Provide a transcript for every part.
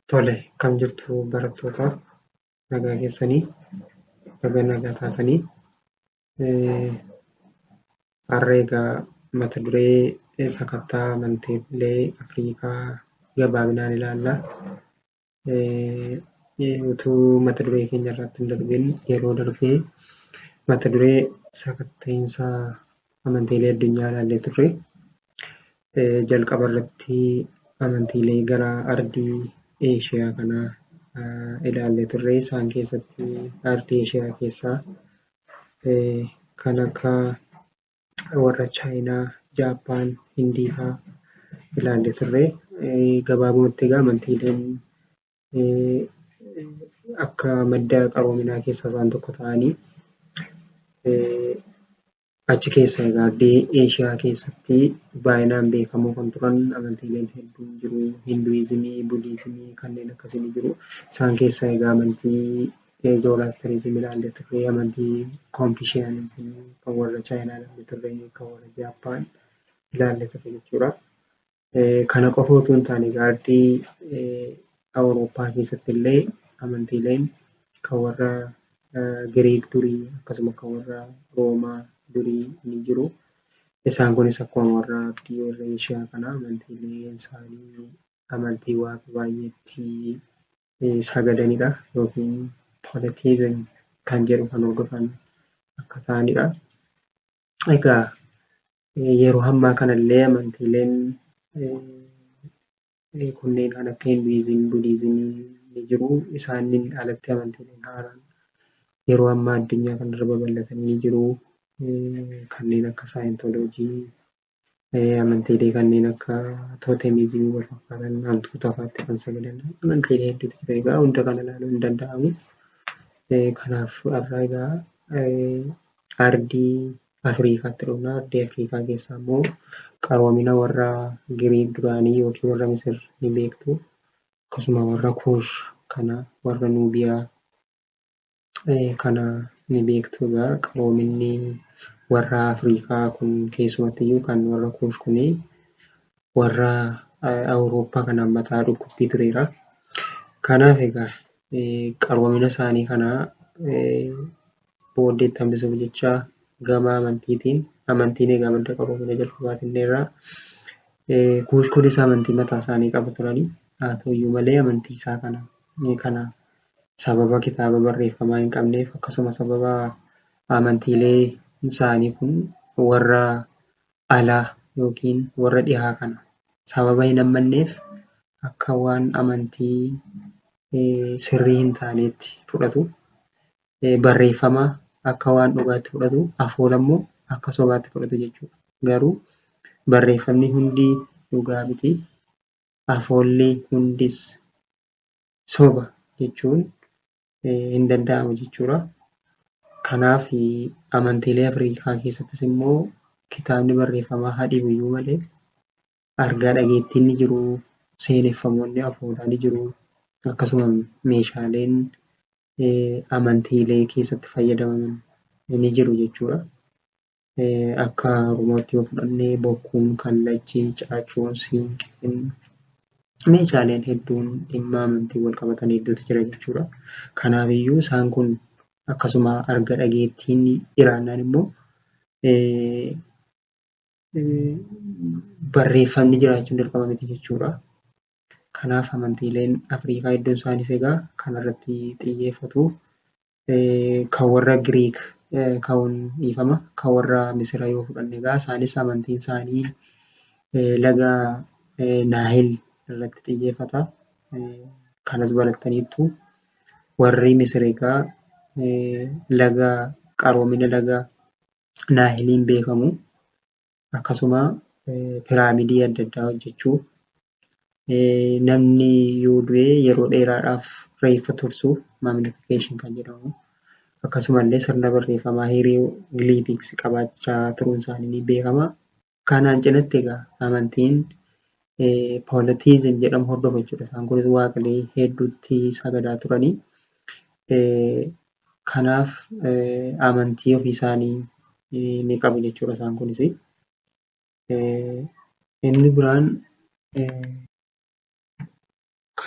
Tole, kam jirtu barattoota nagaa keessanii, baga nagaa taatanii. Har'a egaa mata duree sakattaa amantiilee Afrikaa gabaabinaan ilaalla. Utuu mata duree keenya irratti hin darbiin yeroo darbee mata duree sakatta'insa amantiilee addunyaa ilaallee turre. Jalqaba irratti amantiilee gara ardii Eeshiyaa kanaa ilaallee turre. Isaan keessatti ardii Eeshiyaa keessaa kan akka warra Chaayinaa, Jaappaan, Hindii fa'aa ilaallee turre. Gabaabumatti egaa amantiileen akka madda qaroominaa keessaa isaan tokko ta'anii achi keessa egaa ardii Eeshiyaa keessatti baay'inaan beekamoo kan turan amantiileen hedduun jiru. Hinduizimii, Budiizimii kanneen akkasii ni jiru. Isaan keessaa egaa amantii Zooraastirizimii ilaallee turre, amantii Konfushiyaanizimii kan warra Chaayinaa ilaallee turre, kan warra Jaappaan ilaallee turre jechuudha. Kana qofa otoo hin taane egaa ardii Awurooppaa keessatti illee amantiileen kan warra Giriik durii akkasuma kan warra Roomaa durii ni jiru. Isaan kunis akkuma warra ardii warra Eeshiyaa kanaa amantiileen isaanii amantii waaqa baay'eetti sagadanidha yookiin pooliteezim kan jedhu kan hordofan akka ta'anidha. Egaa yeroo ammaa kanallee amantiileen kunneen kan akka Hinduizimii, Budiizimii ni jiru. Isaaniin alatti amantiileen haaraan yeroo ammaa addunyaa kanarra babal'atanii ni jiru. Kanneen akka saayintooloojii, amantiilee kanneen akka tootemizimii wal fakkaatan hantuuta fa'aatti kan sagadan amantiilee hedduutu jira. Egaa hunda kana ilaaluun hin danda'amu. Kanaaf har'a egaa ardii Afrikaatti dhufna. Ardii Afrikaa keessaa immoo qaroomina warra Giriik duraanii yookiin warra Misir ni beektu. Akkasuma warra Kuush kana warra Nuubiyaa kana ni beektu. Egaa qaroominni warra Afrikaa kun keessumattiyyuu kan warra Kuush kuni warra Awurooppaa kanaan mataa dhukkubbii tureera. Kanaaf egaa qaroomina isaanii kana booddeetti hambisuuf jecha gama amantiitiin amantiin egaa madda qaroomina jalqabaatinneerra. Kuush kunis amantii mataa isaanii qabu turanii. Haa ta'uyyuu malee amantii isaa kana sababa kitaaba barreeffamaa hin qabneef akkasuma sababa amantiilee isaanii kun warra alaa yookiin warra dhihaa kana sababa hin hammanneef akka waan amantii sirrii hin taaneetti fudhatu. Barreeffama akka waan dhugaatti fudhatu, afoola immoo akka sobaatti fudhatu jechuudha. Garuu barreeffamni hundi dhugaa miti. Afoolli hundis soba jechuun hin danda'amu jechuudha. Kanaaf amantiilee Afrikaa keessattis immoo kitaabni barreeffamaa haa dhibuyyuu malee argaa dhageettiin ni jiru, seeneffamoonni afoolaa ni jiru, akkasuma meeshaaleen amantiilee keessatti fayyadaman ni jiru jechuudha. Akka Oromootti yoo fudhanne bokkuun, kallachi, caacuun, siinqeen meeshaaleen hedduun dhimma amantii wal qabatan hedduutu jira jechuudha. Kanaafiyyuu isaan kun akkasuma arga dhageettiin jiraannaan immoo barreeffamni jiraachuun dirqama miti jechuudha. Kanaaf amantiileen Afrikaa hedduun isaanis egaa kanarratti xiyyeeffatu. Kan warra Giriik kan dhiifama, kan warra Misira yoo fudhanne egaa isaanis amantiin isaanii laga Naahil irratti xiyyeeffata. Kanas barattaniittu. Warri Misir egaa qaroomina laga Naahiliin beekamu. Akkasuma piraamidii adda addaa hojjechuu. Namni yoo du'e yeroo dheeraadhaaf reeffa tursuuf magnifikeeshin kan jedhamu. Akkasumallee sirna barreeffamaa hieroogilifiks qabaachaa turuun isaanii ni beekama. Kanaan cinatti egaa amantiin pooliteezim jedhamu hordofu jechuudha. Isaan kunis waaqalee hedduutti sagadaa turanii. Kanaaf amantii ofii isaanii ni qabu jechuudha isaan kunis. Inni biraan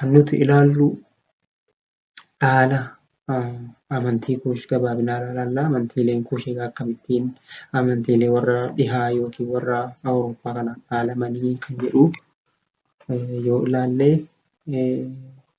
kan nuti ilaallu haala amantii Kuush gabaabinaan ilaalla. Amantiileen Kuush egaa akkamittiin amantiilee warra dhihaa yookiin warra Awurooppaa kanaan dhaalamanii kan jedhu yoo ilaalle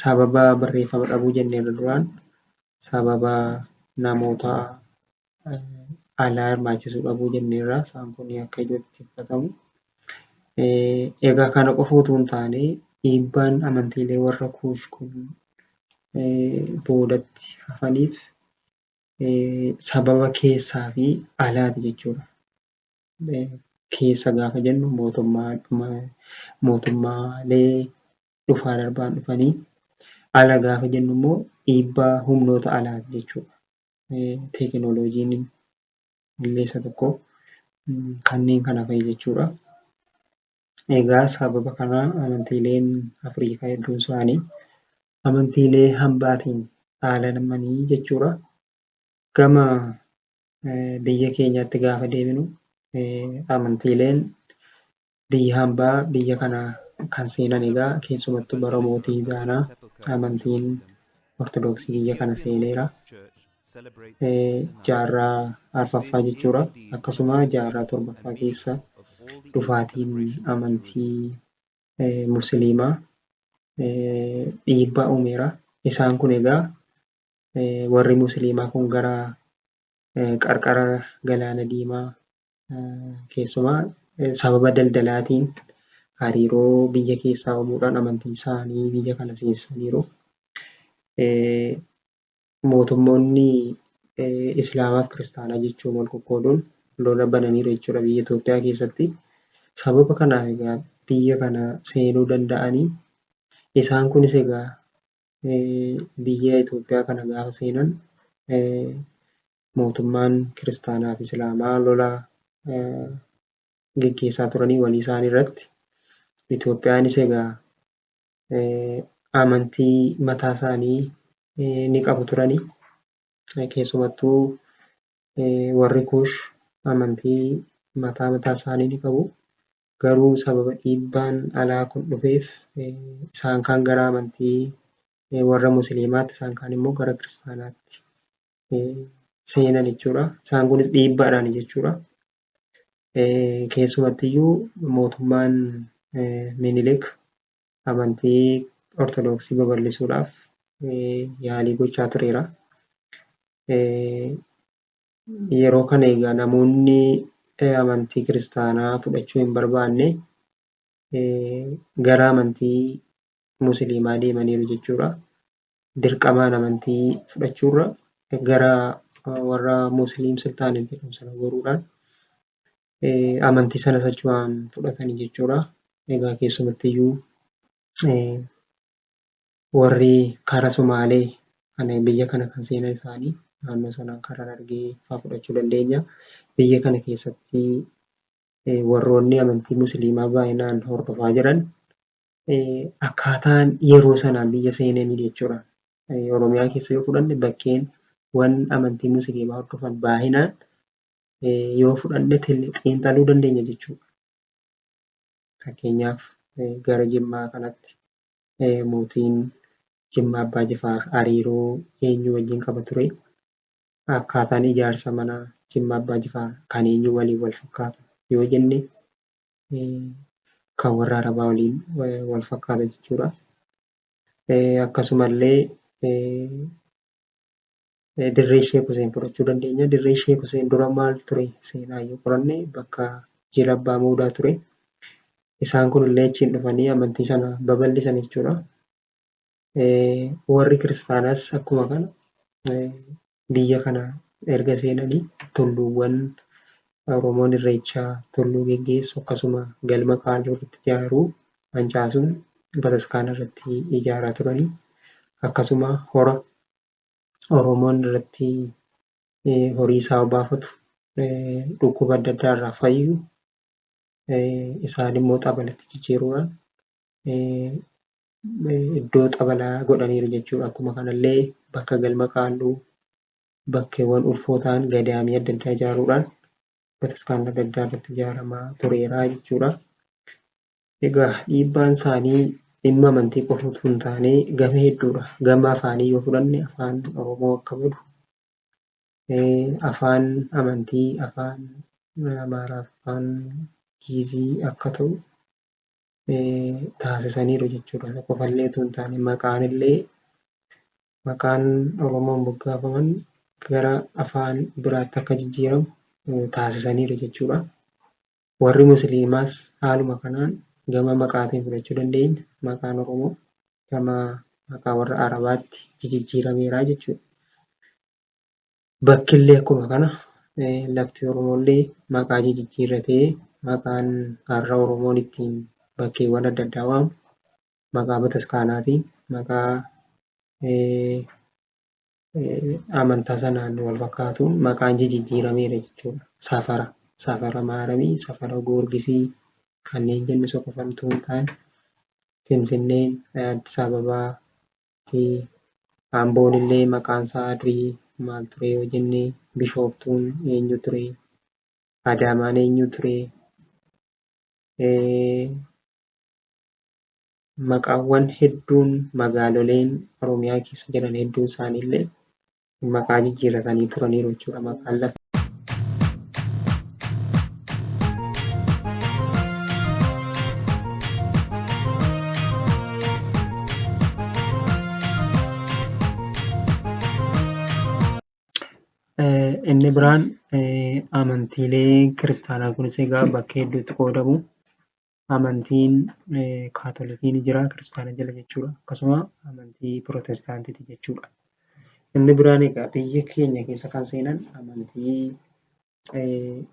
sababa barreeffama dhabuu jenneerra duraan sababa namoota alaa hirmaachisuu dhabuu jenneerra. Isaan kun akka ijootti uffatamu. Egaa kana qofa utuu hin taane dhiibbaan amantiilee warra Kuush kun boodatti hafaniif sababa keessaa fi alaati jechuudha. Keessa gaafa jennu mootummaalee dhufaa darbaan dhufanii, ala gaafa jennu immoo dhiibbaa humnoota alaati jechuudha. Teekinooloojiin illee isa tokko kanneen kana fa'i jechuudha. Egaa sababa kanaa amantiileen Afrikaa hedduun isaanii amantiilee hambaatiin dhaalamanii jechuudha. Gama biyya keenyaatti gaafa deebinu amantiileen biyya hambaa biyya kana kan seenan egaa keessumattuu bara mootii Izaanaa amantiin Ortodoksii biyya kana seeneera. Jaarraa arfaffaa jechuudha. Akkasuma jaarraa torbaffaa keessa dhufaatiin amantii Musliimaa dhiibbaa uumeera. Isaan kun egaa warri Musliimaa kun gara qarqara Galaana Diimaa keessumaa sababa daldalaatiin hariiroo biyya keessaa uumuudhaan amantii isaanii biyya kana seensisaniiru. Mootummoonni Islaamaa fi Kiristaanaa jechuun wal qoqqooduun lola bananiiru jechuudha biyya Itoophiyaa keessatti. Sababa kanaaf egaa biyya kana seenuu danda'anii. Isaan kunis egaa biyya Itoophiyaa kana gaafa seenan mootummaan Kiristaanaa fi Islaamaa lola gaggeessaa turanii walii isaanii irratti. Itoophiyaanis egaa amantii mataa isaanii ni qabu turanii. Keessumattuu warri Kuush amantii mataa isaanii ni qabu. Garuu sababa dhiibbaan alaa kun dhufeef isaan kaan gara amantii warra Musliimaatti, isaan kaan immoo gara Kiristaanaatti seenan jechuudha. Isaan kunis dhiibbaadhaan jechuudha. Keessumattiyyuu mootummaan Minilik amantii Ortodoksii babal'isuudhaaf yaalii gochaa tureera. Yeroo kana egaa namoonni amantii Kiristaanaa fudhachuu hin barbaanne gara amantii Musliimaa deemaniiru jechuudha. Dirqamaan amantii fudhachuurra gara warra Musliim Sultaanate jedhamu sana goruudhaan amantii sanas achumaan fudhatanii jechuudha. Egaa keessumattiyyuu warri kara Sumaalee biyya kana kan seenan isaanii naannoo sanaan karaa Harargee fa'aa fudhachuu dandeenya. Biyya kana keessatti warroonni amantii Musliimaa baay'inaan hordofaa jiran akkaataan yeroo sanaan biyya seenanii jechuudha. Oromiyaa keessa yoo fudhanne bakkeen amantii Musliimaa hordofan baay'inaan yoo fudhanne xiinxaluu dandeenya jechuudha. Fakkeenyaaf gara Jimmaa kanatti mootiin Jimmaa Abbaa Jifaar hariiroo eenyu wajjin qaba ture? Akkaataan ijaarsa mana Jimmaa Abbaa Jifaar kan eenyu waliin wal fakkaata yoo jenne kan warra Arabaa waliin wal fakkaata jechuudha. Akkasumallee dirree Sheek Huseen fudhachuu dandeenya. Dirree Sheek Huseen dura maal ture seenaa yoo qoranne bakka jila abbaa muudaa ture. Isaan kunillee achiin dhufanii amantii sana babal'isan jechuudha. Warri Kiristaanaas akkuma kana biyya kana erga seenanii tulluuwwan Oromoon Irreechaa tulluu geggeessu akkasuma galma Qaaluu irratti ijaaruu mancaasuun bataskaana irratti ijaaraa turanii. Akkasuma hora Oromoon irratti horii isaa baafatu dhukkuba adda addaa irraa fayyu isaan immoo xabalatti jijjiiruudhaan iddoo xabalaa godhaniiru jechuudha. Akkuma kanallee bakka galma Qaaluu bakkeewwan ulfoo ta'an gadaamii adda addaa ijaaruudhaan bataskaanni adda addaa irratti ijaaramaa tureera jechuudha. Egaa dhiibbaan isaanii dhimma amantii qofa utuu hin taane gama hedduudha. Gama afaanii yoo fudhanne afaan Oromoo akka badu, afaan amantii, afaan Amaaraa, afaan Giizii akka ta'u taasisaniiru jechuudha. Isa qofallee utuu hin taane maqaan Oromoon moggaafaman gara afaan biraatti akka jijjiiramu taasisaniiru jechuudha. Warri Musliimaas haaluma kanaan gama maqaatiin fudhachuu dandeenya. Maqaan Oromoo gama maqaa warra Arabaatti jijjiirameera jechuudha. Bakkillee akkuma kana lafti Oromollee maqaa jijjiirratee maqaan har'a Oromoon ittiin bakkeewwan adda addaa waamu maqaa bataskaanaatiin maqaa amantaa sanaan wal fakkaatuun maqaan jijjiirameera jechuudha. Safara Maaramii, Safara Goorgisii kanneen jennu isa qofa utuu hin taane Finfinneen, Addis Ababaa fi Amboon illee maqaan isaa durii maal ture yoo jenne Bishooftuun eenyu ture? Adaamaan eenyu ture? Maqaawwan hedduun magaaloleen Oromiyaa keessa jiran hedduun isaaniillee maqaa jijjiirratanii turaniiru jechuudha. Maqaan lafa inni biraan amantiilee kiristaanaa kunis egaa bakka hedduutti qoodamu. Amantiin kaatolikii ni jira kiristaana jala jechuudha. Akkasuma amantii pirootestaantiiti jechuudha. Inni biraan egaa biyya keenya keessa kan seenan amantii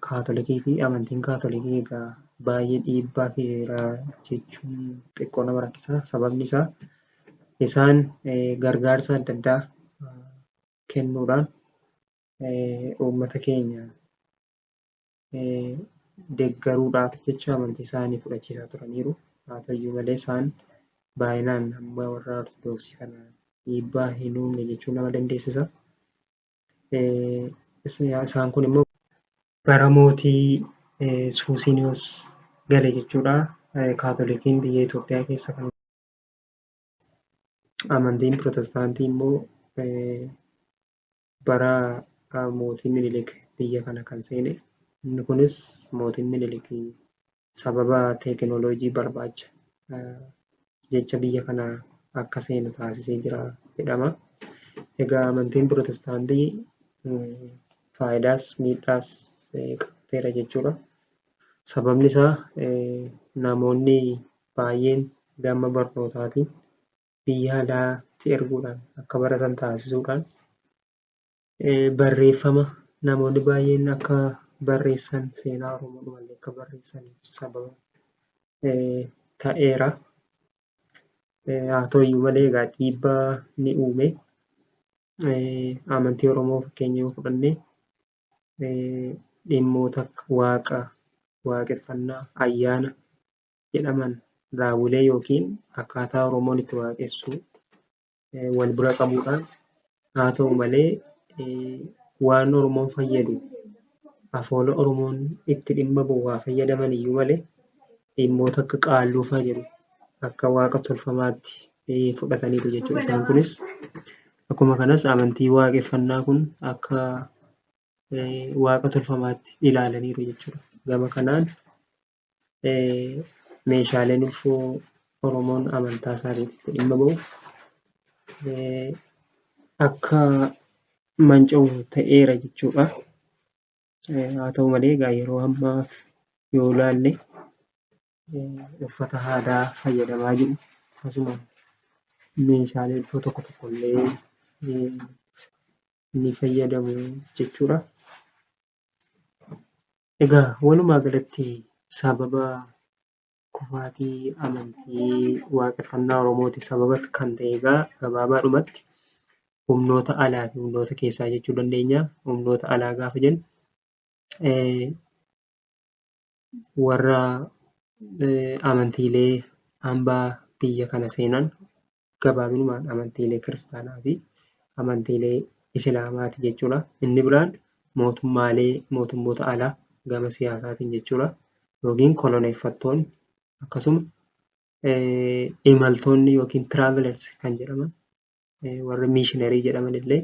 kaatolikiiti. Amantiin kaatolikii egaa baay'ee dhiibbaa fideera jechuun xiqqoo nama rakkisa. Sababni isaa isaan gargaarsa adda addaa kennuudhaan uummata keenya deeggaruudhaaf jecha amantii isaanii fudhachiisaa turaniiru. Haa ta'uyyuu malee isaan baay'inaan amma warra Ortodoksii kana dhiibbaa hin uumne jechuun nama dandeessisa. Isaan kun immoo bara mootii Suusiniyoos gale jechuudha. Kaatolikiin biyya Itoophiyaa keessa kan amantiin pirootestaantii immoo bara mootii Minilik biyya kana kan seene. Inni kunis mootiin Minilik sababa teekinooloojii barbaacha jecha biyya kana akka seenu taasisee jira jedhama. Egaa amantiin pirootestaantii faayidaas miidhaas qabateera jechuudha. Sababni isaa namoonni baay'een gama barnootaatiin biyya alaatti erguudhaan akka baratan taasisuudhaan barreeffama namoonni baay'een akka barreessan seenaa Oromoo illee akka barreessan sababa ta'eera. Haa ta'uyyuu malee egaa dhiibbaa ni uume. Amantii Oromoo fakkeenya yoo fudhanne dhimmoota akka waaqeffannaa, ayyaana jedhaman raawwilee yookiin akkaataa Oromoon itti waaqessu wal bira qabuudhaan haa ta'u malee waan Oromoon fayyadu afoola Oromoon itti dhimma ba'u haa fayyadaman iyyuu malee dhimmoota akka qaalluu fa'aa jedhu akka waaqa tolfamaatti fudhataniiru jechuudha. Isaan kunis akkuma kanas amantii waaqeffannaa kun akka waaqa tolfamaatti ilaalaniiru jechuudha. Gama kanaan meeshaaleen ulfoo Oromoon amantaa isaatiitti dhimma ba'u akka manca'u ta'eera jechuudha. Haa ta'u malee egaa yeroo ammaaf yoo ilaalle uffata aadaa fayyadamaa jiru. Akkasuma meeshaalee ulfoo tokko tokkollee ni fayyadamu jechuudha. Egaa walumaa galatti sababa kufaatii amantii waaqeffannaa Oromooti sababa kan ta'e egaa gabaabaadhumatti humnoota alaa fi humnoota keessaa jechuu dandeenya. Humnoota alaa gaafa jennu warra amantiilee hambaa biyya kana seenan gabaabinumaan amantiilee kiristaanaa fi amantiilee islaamaati jechuudha. Inni biraan mootummoota alaa gama siyaasaatiin jechuudha. Yookiin koloneeffattoonni akkasuma imaltoonni yookiin travelers kan jedhaman warri missionarii jedhaman illee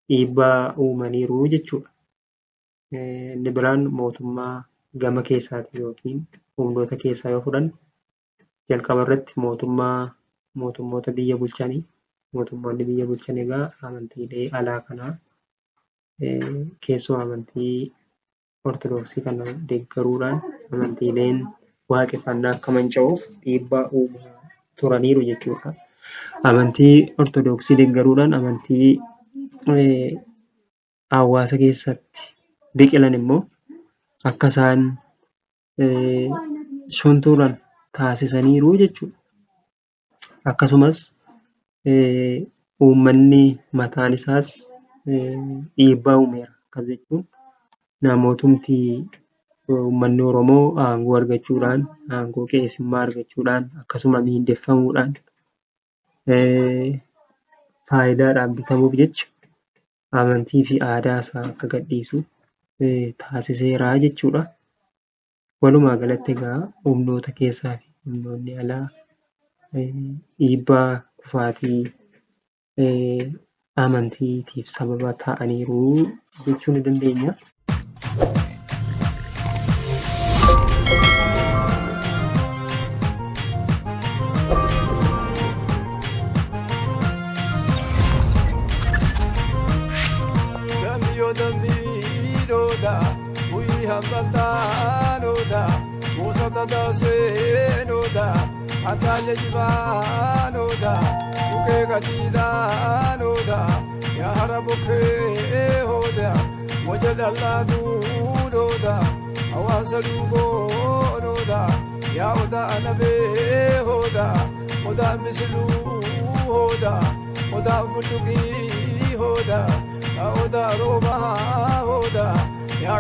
dhiibbaa uumaniiru jechuudha. Inni biraan mootummaa gama keessaatiin yookiin humnoota keessaa yoo fudhanne jalqaba irratti mootummoota biyya bulchanii mootummoonni biyya bulchan egaa amantiilee alaa kanaa keessoo amantii ortodoksii kana deeggaruudhaan amantiileen waaqeffannaa akka manca'uuf dhiibbaa uumaa turaniiru jechuudha. Amantii ortodoksii deeggaruudhaan amantii hawaasa keessatti biqilan immoo akka isaan shontuuran taasisaniiru jechuudha. Akkasumas uummanni mataan isaas dhiibbaa uumeera. Akkas jechuun namootumti uummanni Oromoo aangoo argachuudhaan, aangoo qeesummaa argachuudhaan akkasuma miindeffamuudhaan faayidaadhaan bitamuuf jecha amantii fi aadaa isaa akka gadhiisu taasiseera jechuudha. Walumaa galatti egaa humnoota keessaa fi humnoonni alaa dhiibbaa kufaatii amantiitiif sababa ta'aniiru jechuu ni dandeenya. Ataaja jibaanoodha bukkee gadiidhaanoodha yaa hara bukkee hooda moja dhallaatuudhoodha hawaasa dhuugoonoodha yaa odaa anabee hooda odaa misiluu hooda odaa bulluqii hooda odaa roobaa hooda yaa